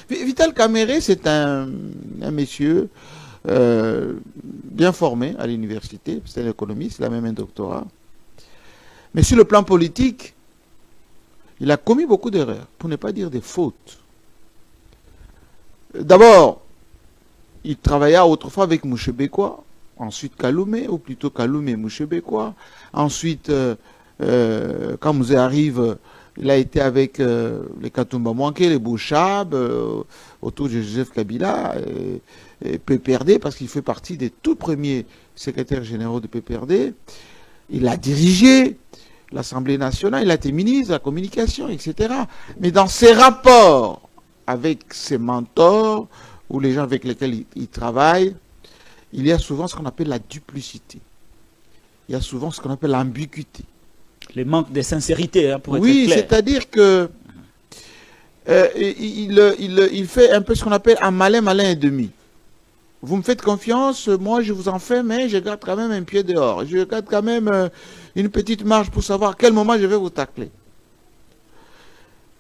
Vital Kamerhe, c'est un monsieur bien formé à l'université, c'est un économiste, il a même un doctorat. Mais sur le plan politique, il a commis beaucoup d'erreurs, pour ne pas dire des fautes. D'abord, il travailla autrefois avec Mouchebekwa, ensuite Kaloumé, ou plutôt Kaloumé et Mouchebekwa. Ensuite, quand Mouzé arrive, il a été avec les Katumba Mwanké, les Bouchab, autour de Joseph Kabila, et PPRD, parce qu'il fait partie des tout premiers secrétaires généraux de PPRD. Il a dirigé l'Assemblée nationale, il a été ministre de la communication, etc. Mais dans ses rapports avec ses mentors, ou les gens avec lesquels il travaille, il y a souvent ce qu'on appelle la duplicité. Il y a souvent ce qu'on appelle l'ambiguïté. Le manque de sincérité, hein, pour être clair. Oui, c'est-à-dire que il fait un peu ce qu'on appelle un malin et demi. Vous me faites confiance, moi je vous en fais, mais je garde quand même un pied dehors. Je garde quand même une petite marge pour savoir à quel moment je vais vous tacler.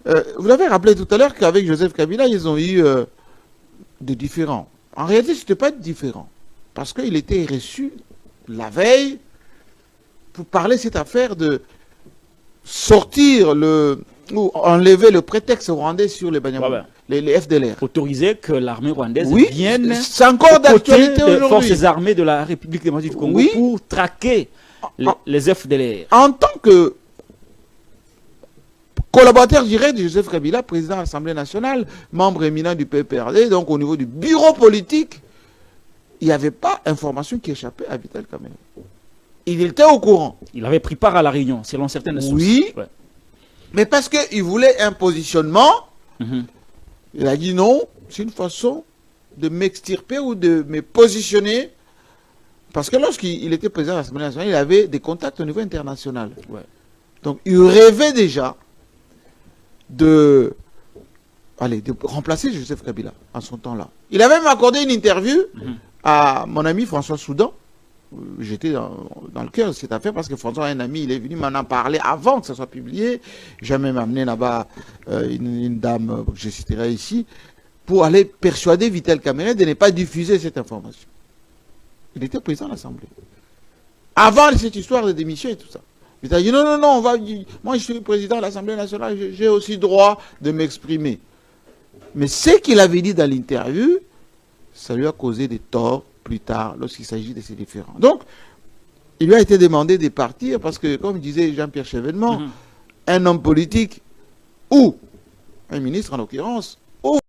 Vous l'avez rappelé tout à l'heure qu'avec Joseph Kabila, ils ont eu des différends. En réalité, ce n'était pas différent. Parce qu'il était reçu la veille pour parler de cette affaire de sortir ou enlever le prétexte rwandais sur les Banyamulenge, les FDLR. Autoriser que l'armée rwandaise vienne c'est encore d'actualité aujourd'hui. Les forces armées de la République démocratique du Congo pour traquer les FDLR. En tant que collaborateur direct de Joseph Kabila, président de l'Assemblée nationale, membre éminent du PPRD, donc au niveau du bureau politique, il n'y avait pas information qui échappait à Vital Kamerhe. Il était au courant. Il avait pris part à la réunion, selon certaines sources. Oui, mais parce qu'il voulait un positionnement, il a dit non, c'est une façon de m'extirper ou de me positionner. Parce que lorsqu'il était président de l'Assemblée nationale, il avait des contacts au niveau international. Donc il rêvait déjà de remplacer Joseph Kabila en son temps-là. Il avait même accordé une interview à mon ami François Soudan. J'étais dans le cœur de cette affaire parce que François, un ami, il est venu m'en en parler avant que ça soit publié. J'ai même amené là-bas une dame que je citerai ici pour aller persuader Vital Kamerhe de ne pas diffuser cette information. Il était président de l'Assemblée. Avant cette histoire de démission et tout ça. Il a dit non, moi je suis président de l'Assemblée nationale, j'ai aussi droit de m'exprimer. Mais ce qu'il avait dit dans l'interview, ça lui a causé des torts plus tard lorsqu'il s'agit de ces différends. Donc, il lui a été demandé de partir parce que, comme disait Jean-Pierre Chevènement, un homme politique ou un ministre en l'occurrence,